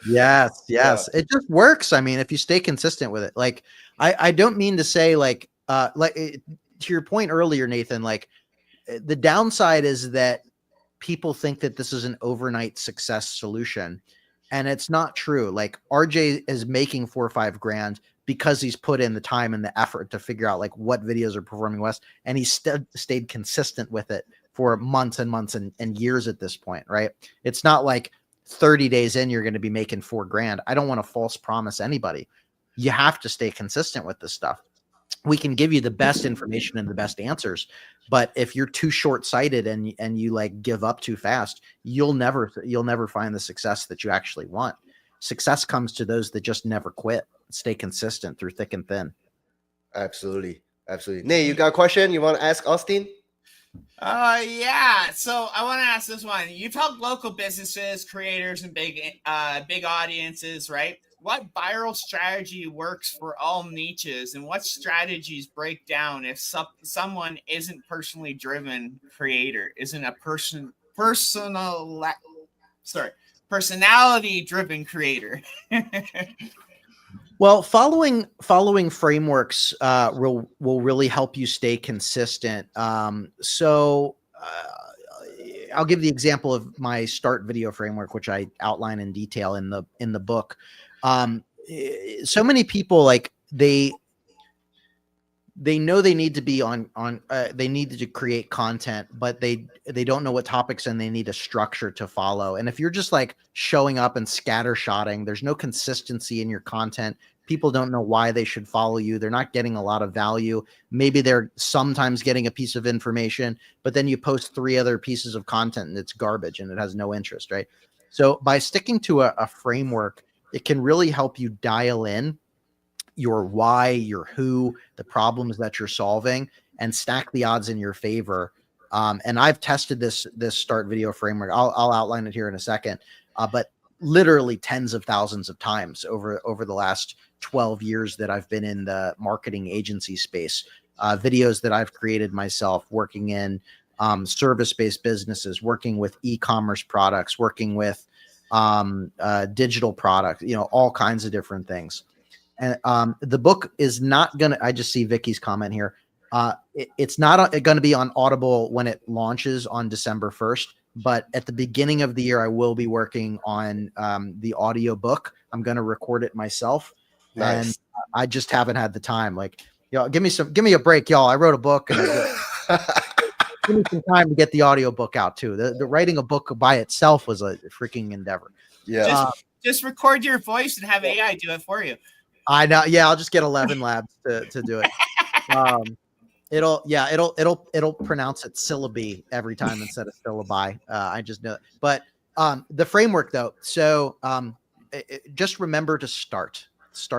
Yes. Yeah. It just works. I mean, if you stay consistent with it, like I don't mean to say like to your point earlier, Nathan, like the downside is that people think that this is an overnight success solution, and it's not true. Like RJ is making 4 or 5 grand because he's put in the time and the effort to figure out like what videos are performing best, and he's stayed consistent with it for months and months and years at this point, right? It's not like 30 days in you're going to be making 4 grand. I don't want to false promise anybody. You have to stay consistent with this stuff. We can give you the best information and the best answers, but if you're too short-sighted and you like give up too fast, you'll never find the success that you actually want. Success comes to those that just never quit, stay consistent through thick and thin. Absolutely. Nate, you got a question you want to ask Austin? Yeah. So I want to ask this one. You've helped local businesses, creators, and big audiences, right? What viral strategy works for all niches, and what strategies break down if someone isn't personally driven creator, isn't a personality driven creator? Well, following frameworks will really help you stay consistent. So I'll give the example of my start video framework, which I outline in detail in the book. So many people, like they know they need to be on they need to create content, but they don't know what topics, and they need a structure to follow. And if you're just like showing up and scattershotting, there's no consistency in your content. People don't know why they should follow you. They're not getting a lot of value. Maybe they're sometimes getting a piece of information, but then you post 3 other pieces of content and it's garbage and it has no interest, right? So by sticking to a framework, it can really help you dial in your why, your who, the problems that you're solving, and stack the odds in your favor. And I've tested this start video framework. I'll outline it here in a second, but literally tens of thousands of times over the last 12 years that I've been in the marketing agency space. Videos that I've created myself, working in service-based businesses, working with e-commerce products, working with digital products, all kinds of different things. And the book is not gonna, I just see Vicky's comment here. It's not going to be on Audible when it launches on December 1st, but at the beginning of the year, I will be working on the audio book. I'm going to record it myself. Nice. And I just haven't had the time. Like, give me a break, y'all. I wrote a book. And give me some time to get the audio book out too. The writing a book by itself was a freaking endeavor. Yeah. Just record your voice and have AI do it for you. I know. Yeah, I'll just get 11 Labs to do it. It'll pronounce it syllabi every time instead of syllabi. I just know. But the framework though. So just remember to start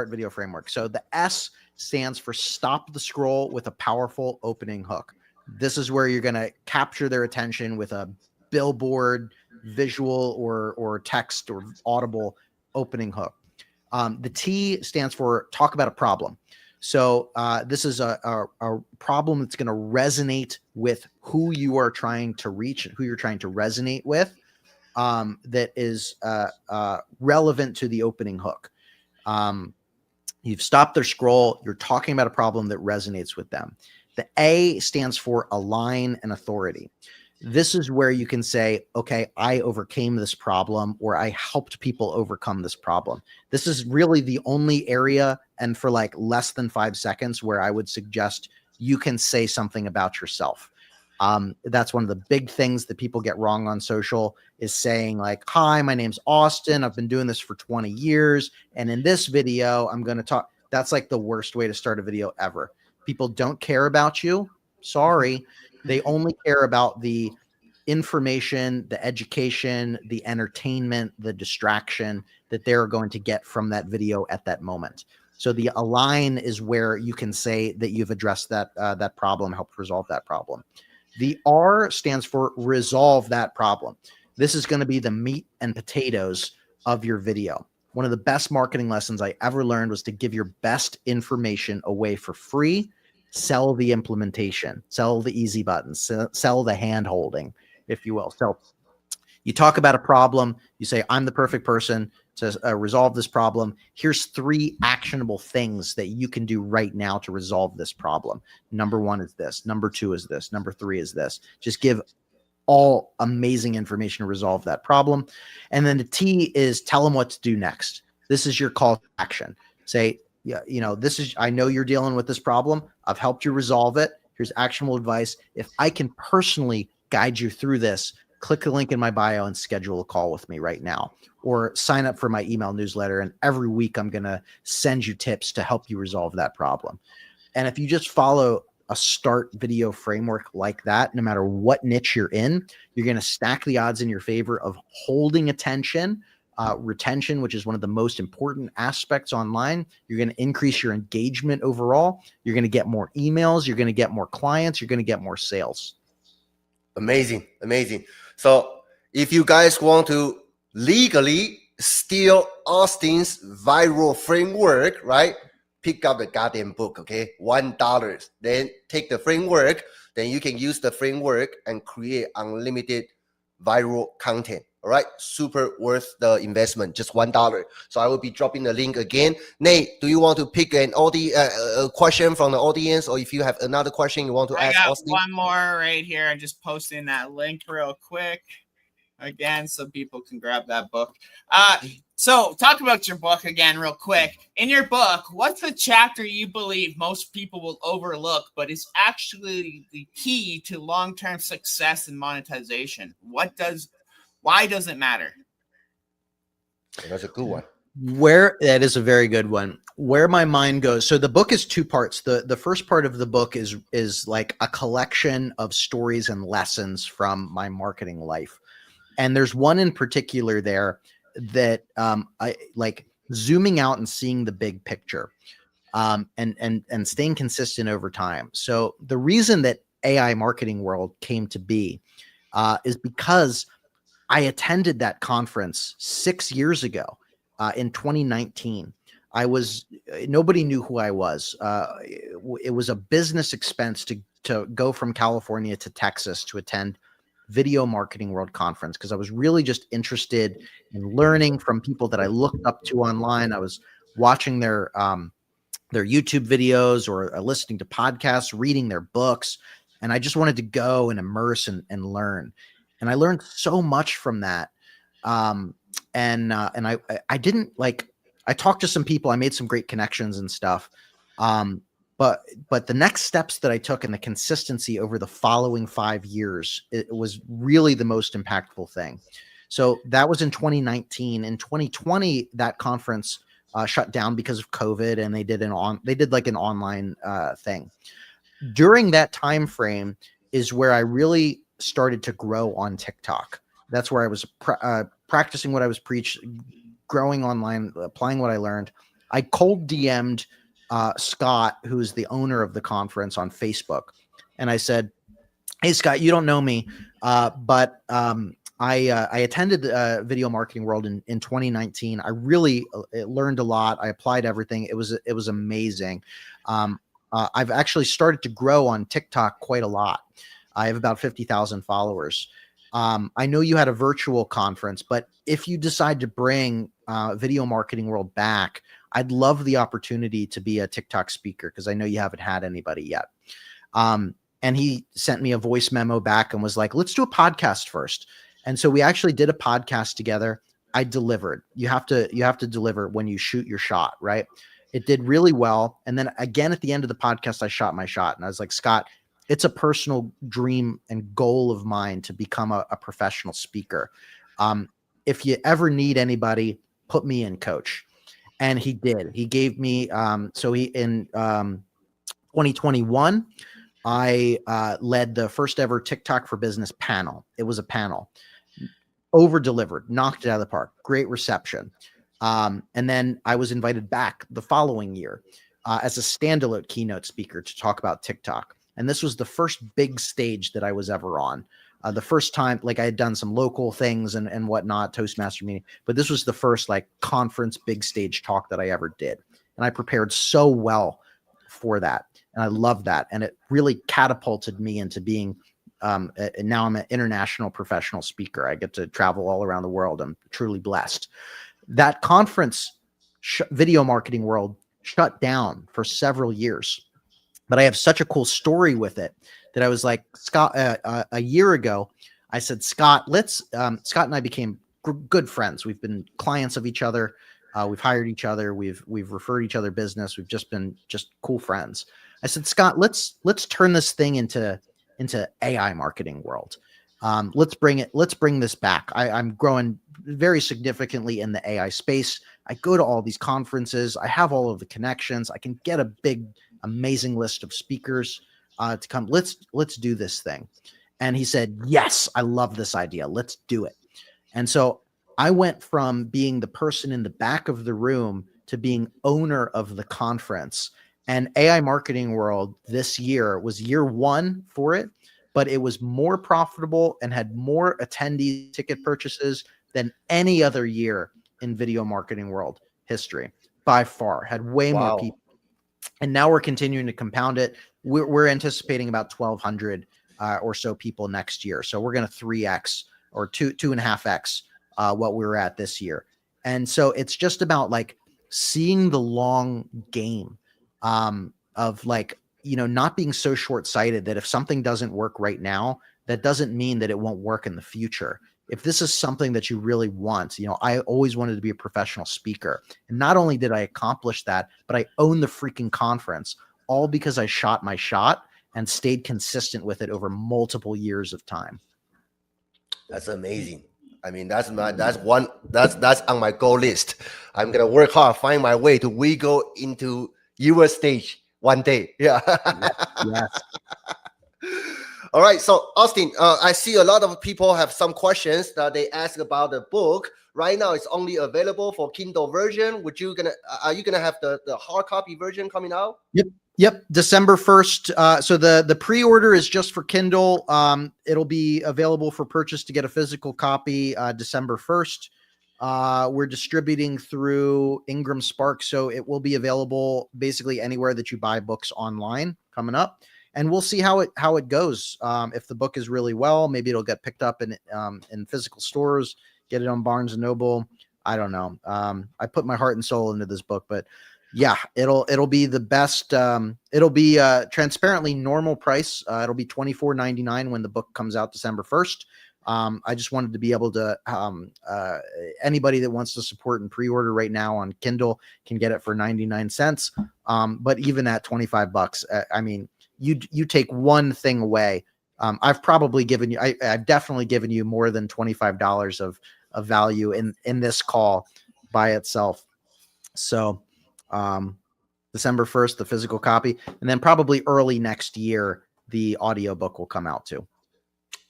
video framework. So the S stands for stop the scroll with a powerful opening hook. This is where you're going to capture their attention with a billboard, visual or text or audible opening hook. The T stands for talk about a problem. So this is a problem that's going to resonate with who you are trying to reach and who you're trying to resonate with, that is relevant to the opening hook. You've stopped their scroll. You're talking about a problem that resonates with them. The A stands for align and authority. This is where you can say, okay, I overcame this problem, or I helped people overcome this problem. This is really the only area, and for like less than 5 seconds, where I would suggest you can say something about yourself. That's one of the big things that people get wrong on social, is saying like, hi, my name's Austin. I've been doing this for 20 years. And in this video, I'm going to talk. That's like the worst way to start a video ever. People don't care about you. Sorry. They only care about the information, the education, the entertainment, the distraction that they're going to get from that video at that moment. So the align is where you can say that you've addressed that problem, helped resolve that problem. The R stands for resolve that problem. This is going to be the meat and potatoes of your video. One of the best marketing lessons I ever learned was to give your best information away for free. Sell the implementation, sell the easy buttons, sell the hand holding, if you will. So you talk about a problem, you say, I'm the perfect person to resolve this problem. Here's 3 actionable things that you can do right now to resolve this problem. Number 1 is this. Number 2 is this. Number 3 is this. Just give all amazing information to resolve that problem. And then the T is tell them what to do next. This is your call to action. Say, yeah, you know, I know you're dealing with this problem. I've helped you resolve it. Here's actionable advice. If I can personally guide you through this, click the link in my bio and schedule a call with me right now, or sign up for my email newsletter. And every week I'm going to send you tips to help you resolve that problem. And if you just follow a start video framework like that, no matter what niche you're in, you're going to stack the odds in your favor of holding attention, retention, which is one of the most important aspects online. You're going to increase your engagement overall. You're going to get more emails. You're going to get more clients. You're going to get more sales. Amazing. So if you guys want to legally steal Austin's viral framework, right? Pick up the goddamn book, okay? $1. Then take the framework. Then you can use the framework and create unlimited viral content. All right, super worth the investment, just $1. So I will be dropping the link again. Nate, do you want to pick an question from the audience, or if you have another question you want to ask Austin? One more right here. I'm just posting that link real quick again, so people can grab that book. So talk about your book again real quick. In your book, what's the chapter you believe most people will overlook, but is actually the key to long-term success and monetization? Why does it matter? That's a good one. That is a very good one. Where my mind goes. So the book is 2 parts. The first part of the book is like a collection of stories and lessons from my marketing life. And there's one in particular there that I like zooming out and seeing the big picture, and staying consistent over time. So the reason that AI Marketing World came to be is because I attended that conference 6 years ago in 2019. Nobody knew who I was. It was a business expense to go from California to Texas to attend Video Marketing World Conference, because I was really just interested in learning from people that I looked up to online. I was watching their YouTube videos, or listening to podcasts, reading their books, and I just wanted to go and immerse and learn. And I learned so much from that. And I didn't I talked to some people, I made some great connections and stuff. But the next steps that I took and the consistency over the following 5 years, it was really the most impactful thing. So that was in 2019. In 2020, that conference shut down because of COVID, and they did like an online thing. During that time frame is where I really started to grow on TikTok. That's where I was practicing what I was preaching, growing online, applying what I learned. I cold DM'd Scott, who's the owner of the conference, on Facebook, and I said, "Hey Scott, you don't know me, but I attended Video Marketing World in 2019. I really learned a lot. I applied everything. It was amazing. I've actually started to grow on TikTok quite a lot. I have about 50,000 followers. I know you had a virtual conference, but if you decide to bring Video Marketing World back, I'd love the opportunity to be a TikTok speaker, because I know you haven't had anybody yet." And he sent me a voice memo back and was like, "Let's do a podcast first." And so we actually did a podcast together. I delivered. You have to deliver when you shoot your shot, right? It did really well. And then again, at the end of the podcast, I shot my shot, and I was like, "Scott, it's a personal dream and goal of mine to become a professional speaker. If you ever need anybody, put me in, coach." And he did. He gave me, in 2021, I led the first ever TikTok for Business panel. It was a panel, over delivered, knocked it out of the park, great reception. And then I was invited back the following year as a standalone keynote speaker to talk about TikTok. And this was the first big stage that I was ever on. The first time, like, I had done some local things and whatnot, Toastmaster meeting, but this was the first like conference big stage talk that I ever did. And I prepared so well for that. And I love that. And it really catapulted me into being, now I'm an international professional speaker. I get to travel all around the world. I'm truly blessed. That conference, Video Marketing World, shut down for several years. But I have such a cool story with it that I was like, Scott, a year ago, I said, Scott, Scott and I became good friends. We've been clients of each other. We've hired each other. We've referred each other business. We've just been cool friends. I said, Scott, let's turn this thing into AI marketing world. Let's bring this back. I'm growing very significantly in the AI space. I go to all these conferences. I have all of the connections. I can get a big, amazing list of speakers to come. Let's do this thing. And he said, yes, I love this idea. Let's do it. And so I went from being the person in the back of the room to being owner of the conference. And AI Marketing World this year was year one for it, but it was more profitable and had more attendee ticket purchases than any other year in Video Marketing World history. By far, had way more people. And now we're continuing to compound it. We're anticipating about 1,200 or so people next year. So we're going to 3x or 2.5x what we were at this year. And so it's just about like seeing the long game of like, not being so short-sighted that if something doesn't work right now, that doesn't mean that it won't work in the future. If this is something that you really want, I always wanted to be a professional speaker. And not only did I accomplish that, but I owned the freaking conference, all because I shot my shot and stayed consistent with it over multiple years of time. That's amazing. I mean, that's on my goal list. I'm gonna work hard, find my way to wiggle into your stage one day. Yeah. Yes. All right. So Austin, I see a lot of people have some questions that they ask about the book. Right now, it's only available for Kindle version. Are you gonna have the hard copy version coming out? Yep. December 1st. So the pre-order is just for Kindle. It'll be available for purchase to get a physical copy December 1st. We're distributing through Ingram Spark, so it will be available basically anywhere that you buy books online coming up. And we'll see how it goes. If the book is really well, maybe it'll get picked up in physical stores, get it on Barnes and Noble. I don't know. I put my heart and soul into this book, but yeah, it'll be the best. It'll be transparently normal price. It'll be $24.99 when the book comes out December 1st. I just wanted to be able to, anybody that wants to support and pre-order right now on Kindle can get it for 99 cents. But even at $25, I mean, you take one thing away. I've probably given you, I've definitely given you more than $25 of value in this call by itself. So December 1st, the physical copy, and then probably early next year, the audiobook will come out too.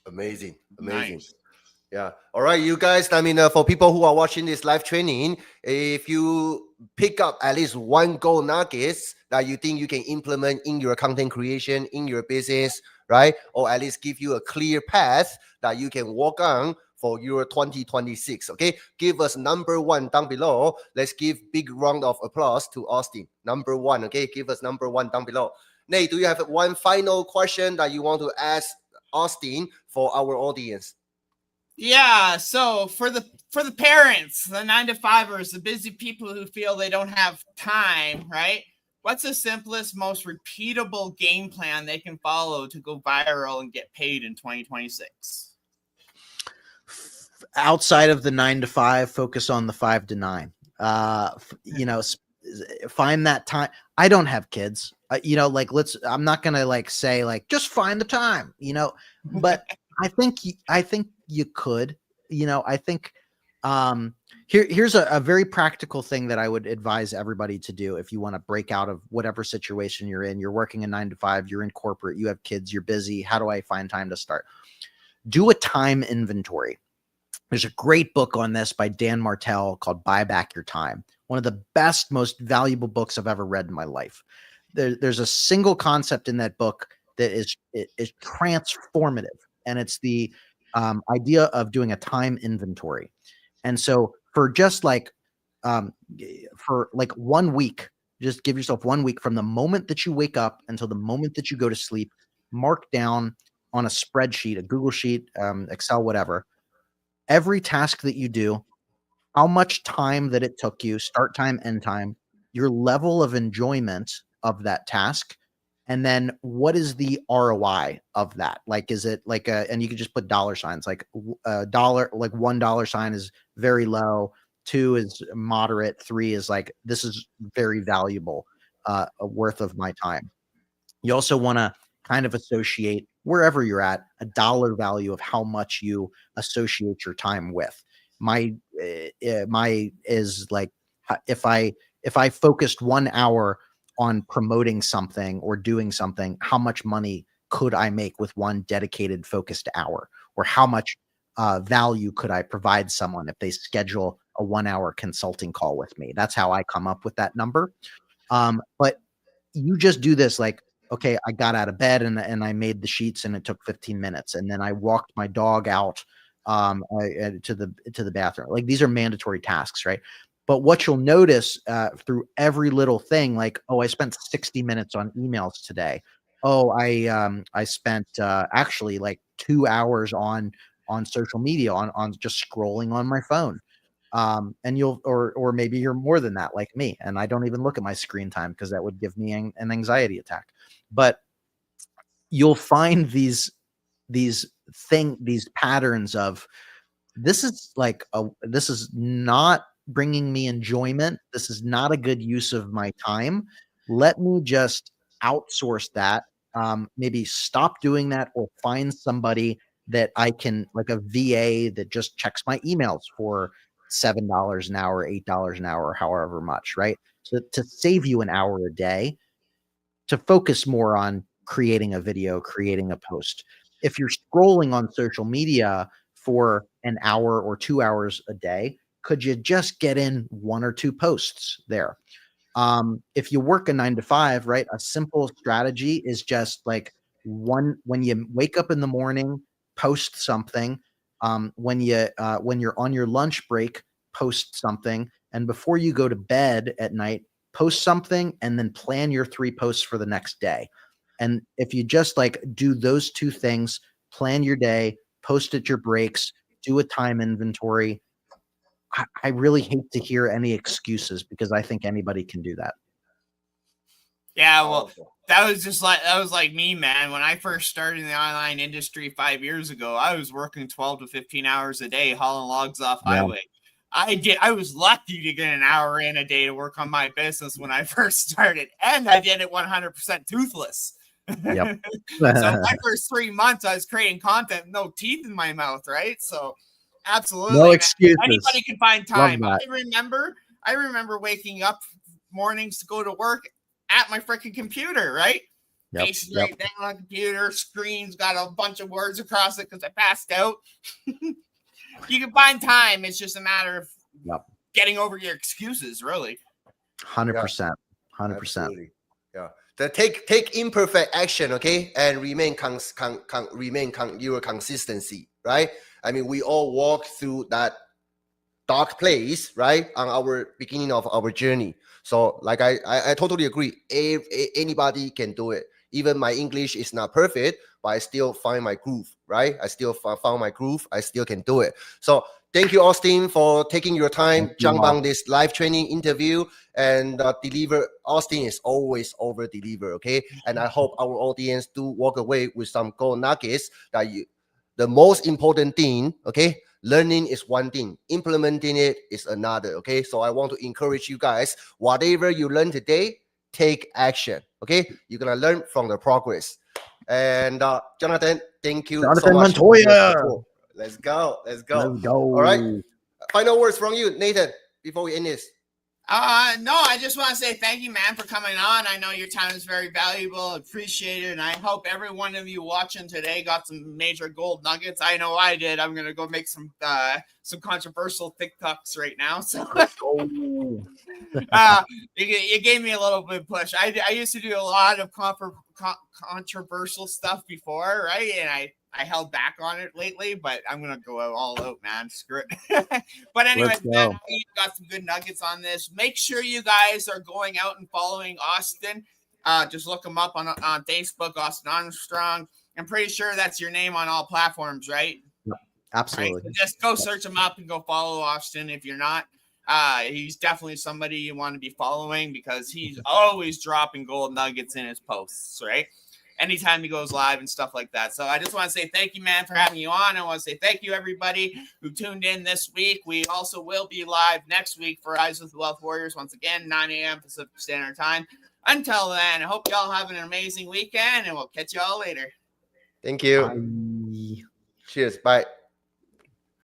Amazing. Nice. Yeah. All right, you guys. I mean, for people who are watching this live training, if you pick up at least one gold nuggets that you think you can implement in your content creation, in your business, right? Or at least give you a clear path that you can walk on for your 2026. Okay. Give us number one down below. Let's give big round of applause to Austin. Number one. Okay. Give us number one down below. Nate, do you have one final question that you want to ask Austin for our audience? Yeah, so for the parents, the 9-to-5ers, the busy people who feel they don't have time, right? What's the simplest, most repeatable game plan they can follow to go viral and get paid in 2026? Outside of the 9 to 5, focus on the 5 to 9. Find that time. I don't have kids. I'm not gonna say just find the time, but I think you could, I think here's a very practical thing that I would advise everybody to do if you want to break out of whatever situation you're in. You're working a 9 to 5, you're in corporate, you have kids, you're busy. How do I find time to start? Do a time inventory. There's a great book on this by Dan Martell called Buy Back Your Time. One of the best, most valuable books I've ever read in my life. There's a single concept in that book that is transformative, and it's the idea of doing a time inventory. And so for just 1 week, just give yourself 1 week from the moment that you wake up until the moment that you go to sleep, mark down on a spreadsheet, a Google Sheet, Excel, whatever, every task that you do, how much time that it took you, start time, end time, your level of enjoyment of that task, and then what is the ROI of that? Is it and you could just put dollar signs, $1 sign is very low, 2 is moderate, 3 is this is very valuable, worth of my time. You also want to kind of associate wherever you're at a dollar value of how much you associate your time with. My is if I focused 1 hour on promoting something or doing something, how much money could I make with one dedicated focused hour? Or how much value could I provide someone if they schedule a 1-hour consulting call with me? That's how I come up with that number. But you just do this okay, I got out of bed and I made the sheets and it took 15 minutes. And then I walked my dog out to the bathroom. These are mandatory tasks, right? But what you'll notice through every little thing, I spent 60 minutes on emails today. Oh, I spent actually 2 hours on social media, on just scrolling on my phone. And you'll, or maybe you're more than that, like me, and I don't even look at my screen time because that would give me an anxiety attack. But you'll find these patterns of, this is not bringing me enjoyment. This is not a good use of my time. Let me just outsource that. Maybe stop doing that, or find somebody that I can, a VA that just checks my emails for $7 an hour, $8 an hour, however much, right? So to save you an hour a day, to focus more on creating a video, creating a post. If you're scrolling on social media for an hour or 2 hours a day, could you just get in 1 or 2 posts there? If you work a 9 to 5, right, a simple strategy is just when you wake up in the morning, post something. When you're on your lunch break, post something. And before you go to bed at night, post something, and then plan your 3 posts for the next day. And if you just do those 2 things, plan your day, post at your breaks, do a time inventory, I really hate to hear any excuses, because I think anybody can do that. Yeah, well, that was like me, man. When I first started in the online industry 5 years ago, I was working 12 to 15 hours a day hauling logs off highway. I was lucky to get an hour in a day to work on my business when I first started, and I did it 100% toothless. Yep. So my first 3 months, I was creating content, no teeth in my mouth, right? So absolutely, no excuses. Anybody can find time. I remember I remember waking up mornings to go to work at my freaking computer, right? Face right down on the computer, screen's got a bunch of words across it because I passed out. You can find time. It's just a matter of getting over your excuses, really. 100%. 100%. Absolutely. Yeah. Take imperfect action, okay, and remain your consistency, right? I mean, we all walk through that dark place, right, on our beginning of our journey. So, like I totally agree. Anybody can do it. Even my English is not perfect, but I still find my groove, right? I still found my groove. I still can do it. So thank you, Austin, for taking your time, jump on this live training interview and deliver. Austin is always over deliver, okay? And I hope our audience do walk away with some gold nuggets that the most important thing, okay? Learning is one thing, implementing it is another, okay? So I want to encourage you guys, whatever you learn today, take action, okay? You're gonna learn from the progress. And Jonathan, thank you so much. Montoya. Let's go. Let's go. All right. Final words from you, Nathan, before we end this. No, I just want to say thank you, man, for coming on. I know your time is very valuable. Appreciate it. And I hope every one of you watching today got some major gold nuggets. I know I did. I'm going to go make some controversial TikToks right now. So you gave me a little bit of push. I used to do a lot of controversial stuff before, right? And I held back on it lately, but I'm gonna go all out, man. Screw it. But anyway, man, you got some good nuggets on this. Make sure you guys are going out and following Austin. Just look him up on Facebook, Austin Armstrong. I'm pretty sure that's your name on all platforms, right? Absolutely. Right? So just go search him up and go follow Austin if you're not. He's definitely somebody you want to be following because he's always dropping gold nuggets in his posts, right? Anytime he goes live and stuff like that. So I just want to say thank you, man, for having you on. I want to say thank you, everybody who tuned in this week. We also will be live next week for Rise with the Wealth Warriors. Once again, 9 a.m. Pacific Standard Time. Until then, I hope y'all have an amazing weekend, and we'll catch y'all later. Thank you. Bye. Cheers. Bye.